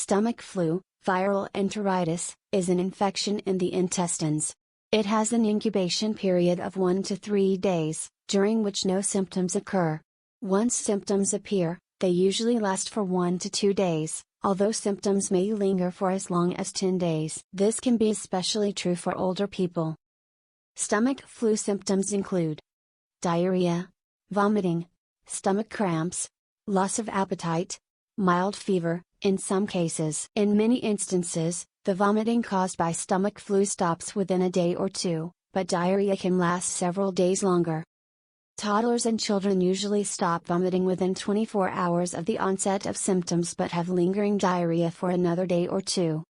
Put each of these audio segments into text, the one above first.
Stomach flu, viral enteritis, is an infection in the intestines. It has an incubation period of 1 to 3 days, during which no symptoms occur. Once symptoms appear, they usually last for 1 to 2 days, although symptoms may linger for as long as 10 days. This can be especially true for older people. Stomach flu symptoms include diarrhea, vomiting, stomach cramps, loss of appetite, mild fever, in some cases. In many instances, the vomiting caused by stomach flu stops within a day or two, but diarrhea can last several days longer. Toddlers and children usually stop vomiting within 24 hours of the onset of symptoms but have lingering diarrhea for another day or two.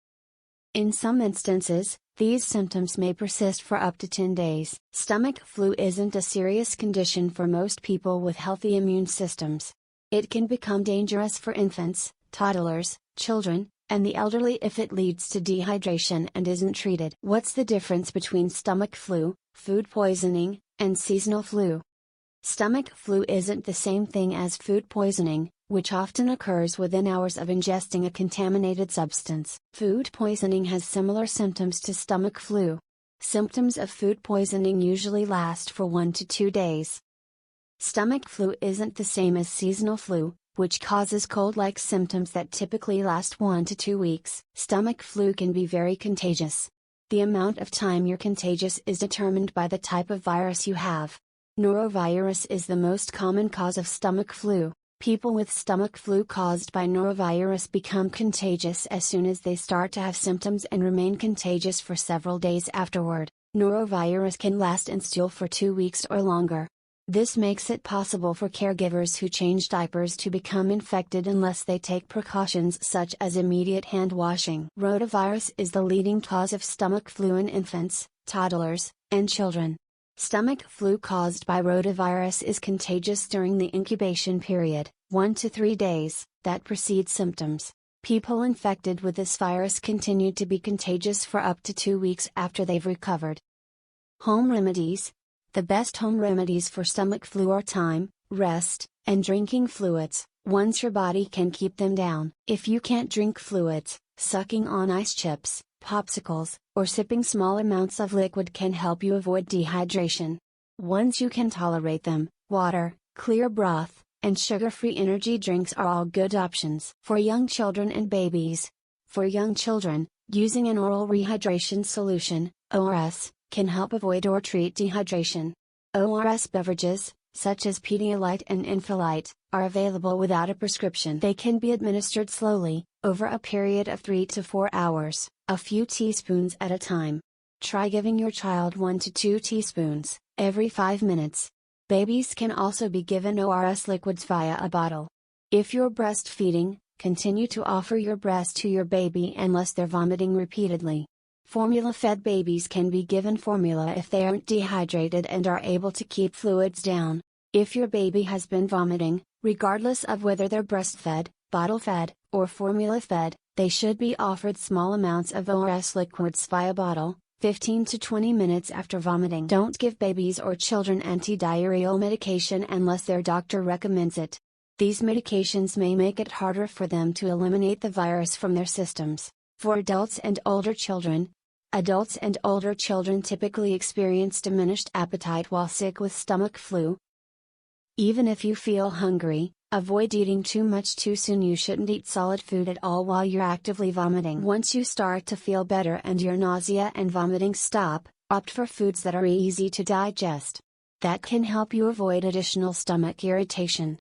In some instances, these symptoms may persist for up to 10 days. Stomach flu isn't a serious condition for most people with healthy immune systems. It can become dangerous for infants, toddlers, children, and the elderly if it leads to dehydration and isn't treated. What's the difference between stomach flu, food poisoning, and seasonal flu? Stomach flu isn't the same thing as food poisoning, which often occurs within hours of ingesting a contaminated substance. Food poisoning has similar symptoms to stomach flu. Symptoms of food poisoning usually last for 1 to 2 days. Stomach flu isn't the same as seasonal flu, which causes cold-like symptoms that typically last 1 to 2 weeks. Stomach flu can be very contagious. The amount of time you're contagious is determined by the type of virus you have. Norovirus is the most common cause of stomach flu. People with stomach flu caused by norovirus become contagious as soon as they start to have symptoms and remain contagious for several days afterward. Norovirus can last and still for 2 weeks or longer. This makes it possible for caregivers who change diapers to become infected unless they take precautions such as immediate hand washing. Rotavirus is the leading cause of stomach flu in infants, toddlers, and children. Stomach flu caused by rotavirus is contagious during the incubation period, 1 to 3 days, that precedes symptoms. People infected with this virus continue to be contagious for up to 2 weeks after they've recovered. Home remedies. The best home remedies for stomach flu are thyme, rest, and drinking fluids, once your body can keep them down. If you can't drink fluids, sucking on ice chips, popsicles, or sipping small amounts of liquid can help you avoid dehydration. Once you can tolerate them, water, clear broth, and sugar-free energy drinks are all good options. For young children and babies. For young children, using an oral rehydration solution, ORS, can help avoid or treat dehydration. ORS beverages, such as Pedialyte and Infilite, are available without a prescription. They can be administered slowly, over a period of 3 to 4 hours, a few teaspoons at a time. Try giving your child 1 to 2 teaspoons, every 5 minutes. Babies can also be given ORS liquids via a bottle. If you're breastfeeding, continue to offer your breast to your baby unless they're vomiting repeatedly. Formula-fed babies can be given formula if they aren't dehydrated and are able to keep fluids down. If your baby has been vomiting, regardless of whether they're breastfed, bottle-fed, or formula-fed, they should be offered small amounts of ORS liquids via bottle, 15 to 20 minutes after vomiting. Don't give babies or children antidiarrheal medication unless their doctor recommends it. These medications may make it harder for them to eliminate the virus from their systems. For adults and older children typically experience diminished appetite while sick with stomach flu. Even if you feel hungry, avoid eating too much too soon. You shouldn't eat solid food at all while you're actively vomiting. Once you start to feel better and your nausea and vomiting stop, opt for foods that are easy to digest. That can help you avoid additional stomach irritation.